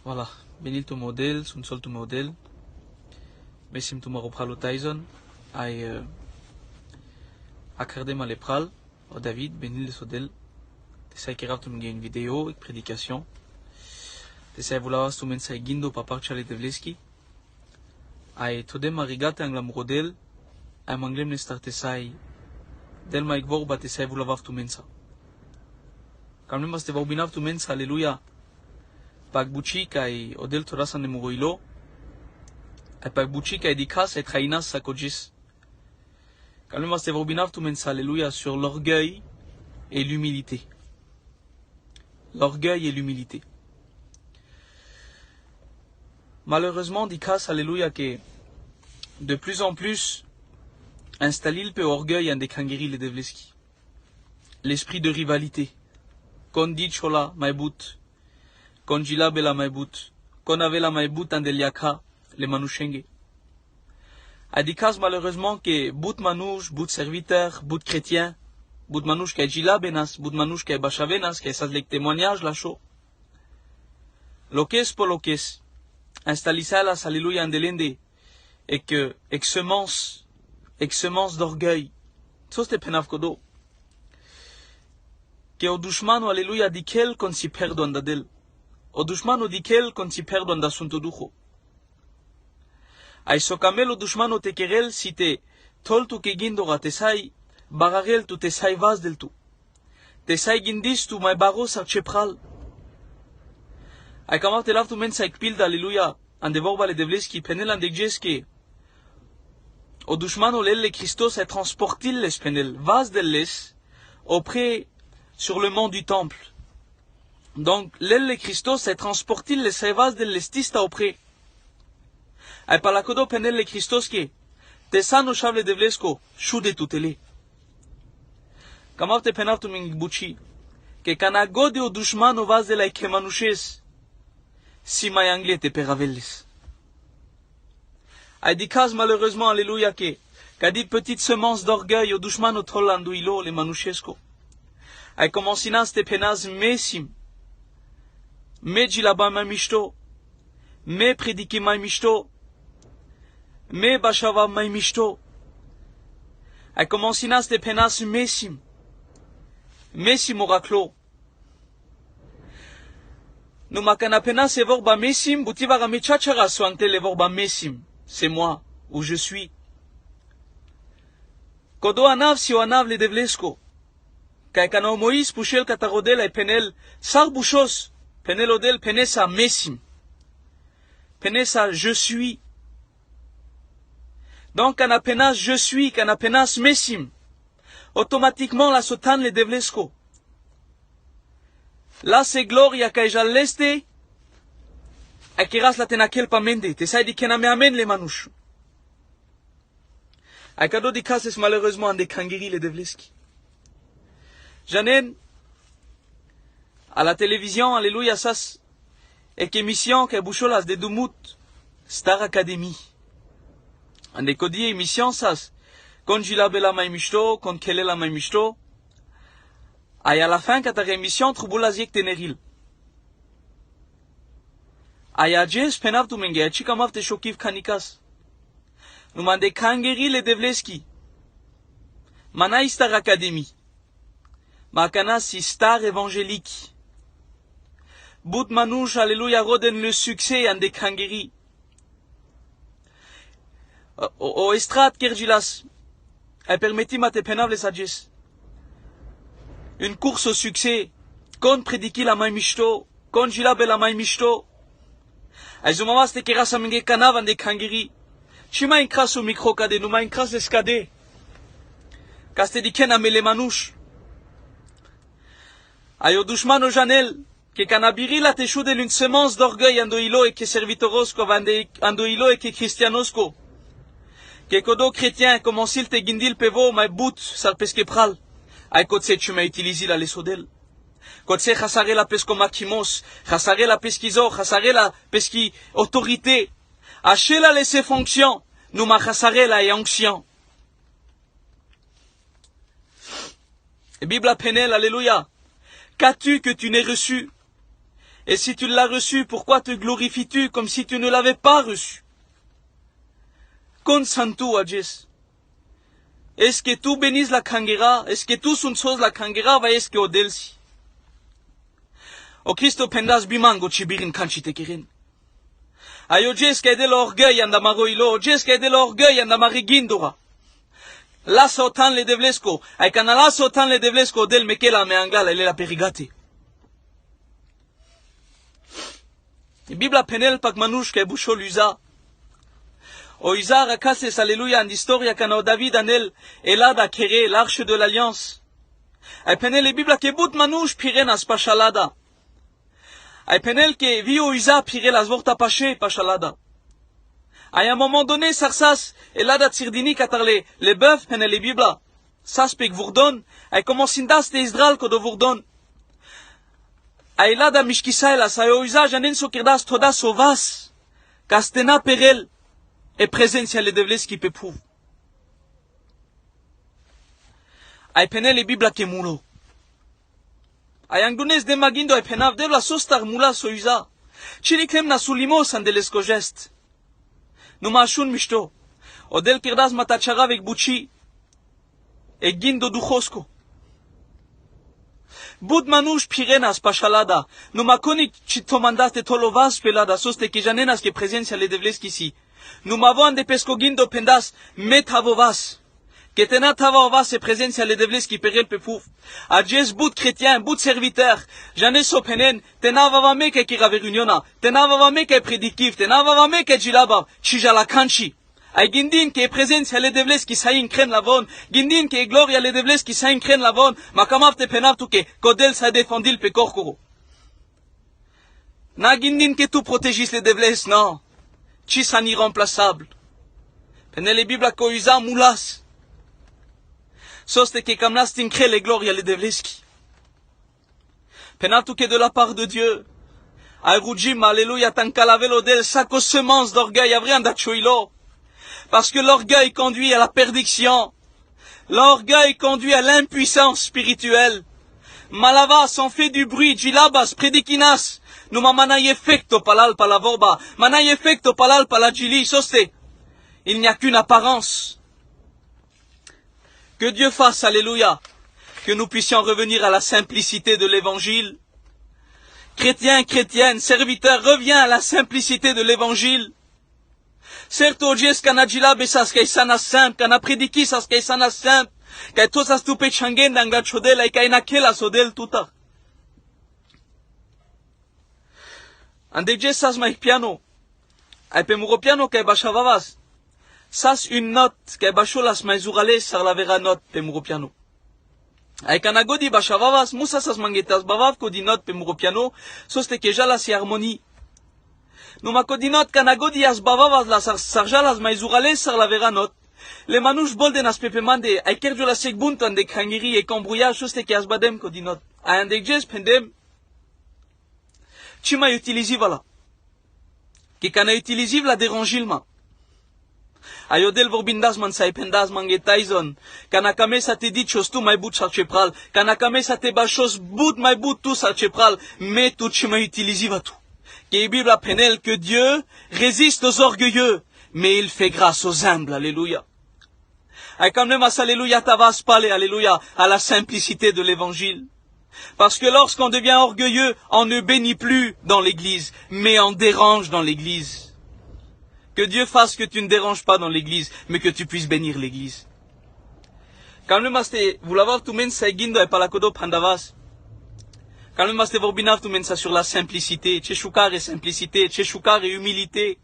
Voilà, benil tu model, sun sol tu model. Mesim tu maropral o Tyson. Ay akardem ale pral o David, benil de sodel. Tesai kerav tu mge une vidéo, ek prédication. Tesai voulavas tu mensai gindo papar chale devleski. Ay todem arigate anglam rodel. Ay manglem nestar tesai. Del ma ikvor ba tesai voulavav tu mensa. Kamlem bas te vaubinav tu mensa, alléluia. Pagbuchi kai odel torasan de muroilo. Ay pagbuchi kai dikas et rainas sakojis. Kamlem bas te vaubinav tu mensa, alléluia, sur l'orgueil et l'humilité. L'orgueil et l'humilité. Malheureusement, dikas, alléluia, que de plus en plus installil pe orgueil en dekangeri le devleski. L'esprit de rivalité. Kon dit chola maibut. Kon jila bela maibut. Kon avela maibut en deliaka le manushenge. Adikas malheureusement que bout manouche, bout serviteur, bout chrétien, bout manouche que jila benas, bout manouche que bachavenas, que ça les témoignages la chaud. Lokes po lokes. Installisa la alléluia en delende. Et que semence d'orgueil. Sos te penav kodo. Que o dushmano, alléluia, dikel kon si perdo andadel. O dushmano dikel kon si perdo andasunto dujo. Ay sokamel o dushmano te kerel si te tol tu ke gindora te sai bararel tu te sai vaz del tu. Te sai gindis tu mai baros ar chepral. Ay kamar te lav tu men sa ekpilda, alléluia, an devorba le devleski penel an degjeske. O dushmano lelle Christos est transportil les penel, vaz del les, auprès sur le mont du temple. Donc, lelle Christos est transportil les vaz del lestista auprès. Ay palakodo penel le Christos que, te sano chable devlesko, shude tutele. Kamar te penav tu mingbuchi, que kanagode o dushmano vaz de la kemanushes, si may anglais te peravelles. Ay dikas malheureusement, alléluia, qu'a dit petite semence d'orgueil au dushman au trollanduilo le manuchesko. Ay commencinas te penaz mesim. Me jilaba ma mishto. Me prediki ma mishto. Me bashava ma mishto. Ay commencinas te penaz mesim. Mesim oraclo. No makana penas evor ba mesim, butivara me chachara soante levor ba mesim. C'est moi, où je suis. Kodo anav si o anav le devlesko. Kai kana Moïse pushel katarodel ay penel sar bushos. Penel odel penesa mesim. Penesa je suis. Donc kana penas je suis, kana penas mesim. Automatiquement la sotan le devlesko. Là c'est gloria kai jaleste. Akiras la tenakel pamende, te sai di kename amen le manouche. Akado di kases malheureusement en de kangiri le devleski. Janen, à la télévision, alléluia, sas, et émission que boucholas de Dumut, Star Academy. En de kodi émission sas, kon jila bela maimishto, kon kelela maimishto, ay à la fin, katare émission, troubulaziek teneril. Ayajes penav tu menge, chikamav te shokiv kanikas. Numande kangeri le devleski. Mana Star Academy. Makana si Star évangélique. Bout manouche, alléluia, roden le succès en de kangeri. O estrat kerjilas. Elle permettit ma te penav les adjes. Une course au succès. Kon prédiki la maimishto. Kon jilabe la maimishto. Aizumavas te kerasa minge kanavan de kangiri. Shima inkras au micro kade, numa inkras eskade. Kaste di ken amele manouche. Ayo dushmano janel, que kanabiri la te choude l'une semence d'orgueil ando ilo et que servitorosco, ando ilo et que christianosco. Que kodo chrétien, comme s'il te gindil pevo, ma bout, sarpeske pral. Ay kotse tu m'as utilisé la lesodel. Kotse chasare la pesco makimos, chasare la pesquizo, chasare la pesqui autorité. Haché la laissé fonction, nous ma chasare la onction. Et Bible penel, alléluia. Qu'as-tu que tu n'aies reçu? Et si tu l'as reçu, pourquoi te glorifies-tu comme si tu ne l'avais pas reçu? Consantu ajes. Est-ce que tu bénis la kangera? Est-ce que tu sunsos la kangera va est-ce que odelsi? O Cristo pendas bimango chibirin kanchite kirin. Ayo jes que de l'orgueil andamaroilo, jes que de l'orgueil andamarigindora. La sotan le devlesko, ay kanala sotan le devlesko del mekela me angala ele la perigate. La Bible penel pak manush ke busho luza. O Isa rakases alléluia en historia kana David anel elada kere l'arche de l'alliance. Ay penel la Bible ke but manush pirenas pashalada. Ay penel ke vio Isa pire las vorta pache pashalada. À un moment donné, sarsas elada tsirdini katarle le bœuf penel la Bible. Sas pek vurdon, ay commencindas te Israël ko do vurdon. Ailada mishkisaela sayo Isa janen sokirdas toda sovas. Kastena perel. E prezenția le devleski pe puv. Ai penele Biblia ke mulo. Ai angunes de magindo ai penav de la sostar mula soiza. Cine krem na sulimos andelesko gest. Numa ashun mishto. Odel kirdas matachara vek buchi. E gindo duchosko. Bud manush pirenas pashalada. Numa konik chitomandas te tolovas pelada soste ke janenas ke prezenția le devleski si. Nous m'avons de pescogindo pendas metavovas. Que tena tavovas et présence à l'edevles qui perel pepouf. A jes bout chrétien, bout serviteur. J'en ai sopenen, tena vavame ke kiraveruniona, tena vavame ke prédicatif, tena vavame ke jilaba, chijala kanchi. A gindin ke présence à l'edevles qui saïn kren lavon, gindin ke gloria l'edevles qui saïn kren lavon, makamav te penav tuke, kodel sa défendil pe korkoro. Na gindin ke tu protégis l'edevles, non. Chisan irremplaçable. Penele Biblia ko Isa mulas. Soste ke kamnas tinkre le gloria le devleski. Penatu ke de la part de Dieu. Ayrujim, alléluia, tankalavelo del saco semence d'orgueil, avrian dachoilo. Parce que l'orgueil conduit à la perdition. L'orgueil conduit à l'impuissance spirituelle. Malavas en fait du bruit, jilabas, predikinas. Numa manai effecto palal palavorba, manai effecto palal palagili, soste. Il n'y a qu'une apparence. Que Dieu fasse, alléluia, que nous puissions revenir à la simplicité de l'évangile. Chrétiens, chrétiennes, serviteurs, reviens à la simplicité de l'évangile. Certo, Dies kanajila besas kaisana simple, kana prediki sas kaisana simple, kai tosas tupe changen danga chodela e kai nakela sodel tuta. Andege sas mai piano. Ai pe muro piano kai bashavavas. Sas une note kai basholas mai zurale sar la vera note pe muro piano. Ai kanagodi bashavavas musa sas mangetas bavav ko di note pe muro piano soste ke jala si harmonie. Numa ko di note kanagodi as bavavas la sar jalas mai zurale sar la vera note. Le manouche bolden as pepe mande ai kerjo la segbuntan de krangiri e cambrouillage soste ke as badem ko di note. Ai andege pendem Chima utilisiva la. Que kana utilisiv la derangilma. Ayodel vorbindas man saipendas mange taizon. Kana kame sa te dit chos tu mai bout sarchepral. Kana kame sa te bachos bout mai bout tu sarchepral. Mais tout chima utilisiva tu. Que Bible penel que Dieu résiste aux orgueilleux. Mais il fait grâce aux humbles. Alléluia. Ay quand même alléluia tavas pale. Alléluia. À la simplicité de l'évangile. Parce que lorsqu'on devient orgueilleux, on ne bénit plus dans l'église, mais on dérange dans l'église. Que Dieu fasse que tu ne déranges pas dans l'église, mais que tu puisses bénir l'église. Quand le maste, vous l'avez tout men seguindo et palakodo pandavas. Quand le maste vorbinav tout men ça sur la simplicité, tcheshukar et simplicité, tcheshukar et humilité.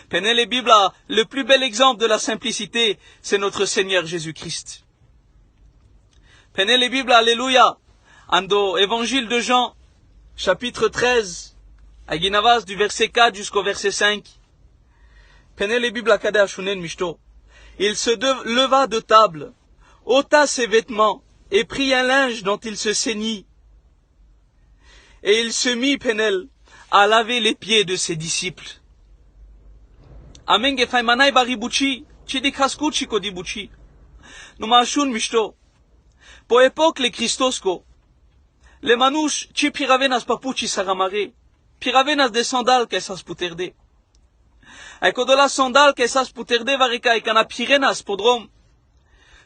Penel et Bible, le plus bel exemple de la simplicité, c'est notre Seigneur Jésus-Christ. Penel et Bible, alléluia. Ando évangile de Jean, chapitre 13, aginavas du verset 4 jusqu'au verset 5. Penel et Bible akade ashunen mishto. Il se leva de table, ôta ses vêtements, et prit un linge dont il se ceignit. Et il se mit, Penel, à laver les pieds de ses disciples. Amen gefai manai baribuchi, chidikaskuchi kodibuchi. Numa ashun mishto. Po époque les Christosco, Les manouches, ci piravenas papuchi saramare. Piravenas de sandal que esas puterde. Ay kodola sandal que esas puterde varika y kana pirenas podrom.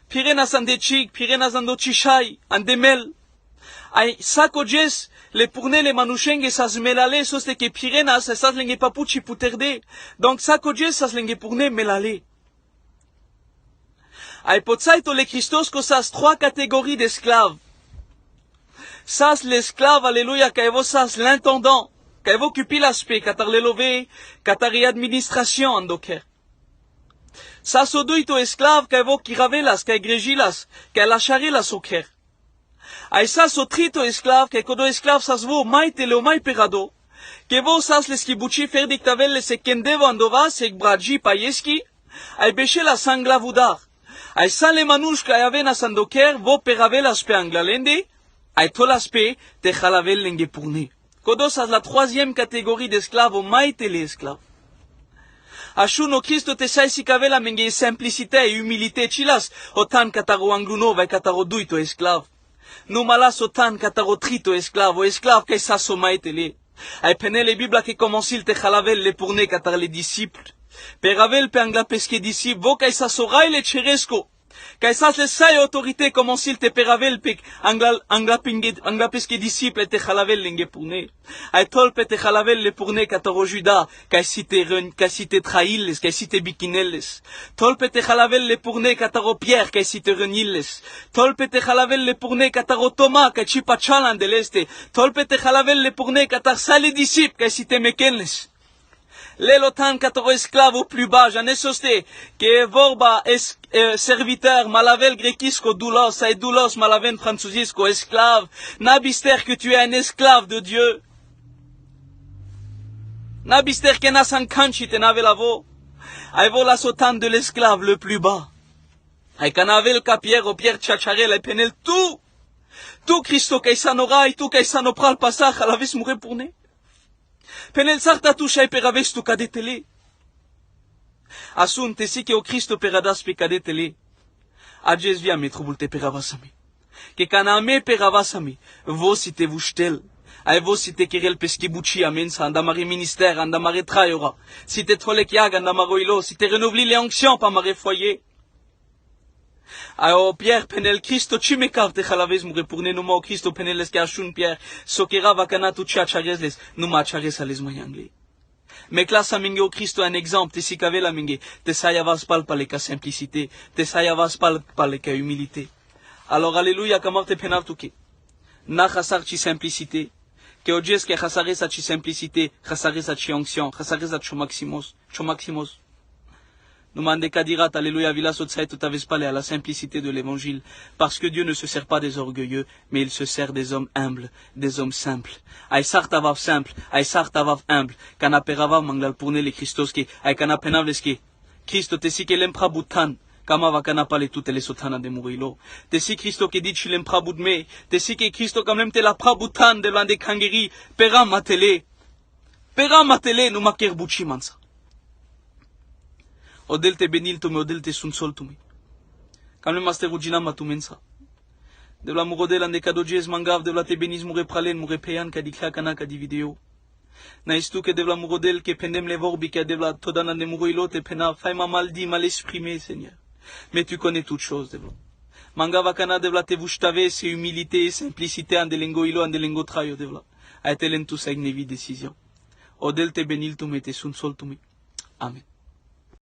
Pirenas ande chik, pirenas ando chishay, ande mel. Ay sako jes, le pourne le manoucheng esas melale soste que pirenas esas lenge papuchi puterde. Donc sako jes esas lenge pourne melale. Ay potsaito le Christos sas trois catégories d'esclaves. Sas l'esclave, alléluia, kaevo sas l'intendant. Kaevo occupi l'aspect, katar le lové, katari administration en docker. Sas oduito esclave, kaevo kiravelas, kaegregilas, kaelacharilas oker. Ay sas otrito esclave, kaekodo esclave sas vo maite leo mai perado. Kevo sas leskibuchi fer dictavel le sekendevo andova, sek bradji payeski, ay beche la sanglavudar. Ay sa le manouche kaeavena sandoker, vo peravelas pe anglalende, ay tolaspe te jalavel lenge pourne. Kodos as la troisième catégorie d'esclaves au maïte les esclaves. Ashuno Christo te saisi kavela menge simplicité et humilité chilas, otan kataro angluno vai kataro duito esclave. No malas otan kataro trito esclave, o esclave kay saso maïte le. Ay pene le Bibla que commencil te jalavel le pourne katar les disciples. Peravel pe angla peske disciple, vo kay saso ray le cheresco. Kaisas le sai autorité comme s'il te peravel pek angla peske disciple te jalavel lenge pourne. Ay tolpe te jalavel le pourne kataro juda, kaisite trahiles, kaisite bikinelles. Tolpe te jalavel le pourne kataro Pierre, kaisite renilles. Tolpe te jalavel le pourne kataro Thomas, kaichipa chalan de l'este. Tolpe te jalavel le pourne katar sale disciple, kaisite mekenles. L'élotan kataro esclave au plus bas, j'en ai soste, que vorba serviteur, malavel grekisco doulos, et doulos malaven franzusisco esclave, nabister que tu es un esclave de Dieu. Nabister que nas en kanchi te nave lavo, ay vola sotan de l'esclave le plus bas. Ay kanavel kapier o pierre tchatcharel, ay penel tout Christo kaisanorai, tout kaisano pral pasach, à la vis mourir pour ne. Penel sarta toucha e peraves tu cadetele. Asun te si que o Cristo peradas pe cadetele. Adjes via me trouble te peravasami. Que kaname peravasami. Vos si te vushtel. Ay vos si te kerel peskibuchi amensa andamare ministère, andamare trayora. Si te trolek yag andamaro ilo. Si te renouveli les onctions pa mare foyer. Ay Pierre penel Cristo tu me carte jalavez mure pour ne numa o Cristo penel es que ashun Pierre. Sokera vakana tu chachares les numa chares ales mayangle. Mais classe minge o Cristo un exemple, te si kave la minge, te sayavas pal par les cas simplicité, te sayavas pal par les cas humilité. Alors alléluia kamar te penar tuke. Na khasar chi simplicité, que ojes que khasares a chi simplicité, khasares a chi onction, khasares a chomaximos. Nous mande kadirat, alléluia, vila sotsai tout aves palé à la simplicité de l'évangile, parce que Dieu ne se sert pas des orgueilleux, mais il se sert des hommes humbles, des hommes simples. Ay sartavav simple, ay sartavav humble, kanaperavav manglal pourne les Christos qui, ay kanapenavleski. Christo te si que l'empra boutan, kama va kanapale toutes les sotana de mourilo. Te si Christo que dit tu l'empra boudme, te si que Christo quand même te la pra boutan de l'un des kangeri, pera matele, nous maker bouchi mansa. Odel te benil tume, odel te sunsol tume. Kam le master ujina matumensa. De la murodel ande kadojez mangav, de la te beniz mure pralen, mure peyan kadikla kanaka di video. Na istu que de la murodel que pendem le vorbi que de la todan ande muroilo te pena, faima mal dit, mal exprimé, Seigneur. Mais tu connais toutes choses, de la. Mangava kana de la te vushtave, c'est humilité, simplicité, ande lengo ilo, ande lengo trayo, de la. Aetelen tu sa ignevi décision. Odel te benil tume, te sunsol tume. Amen.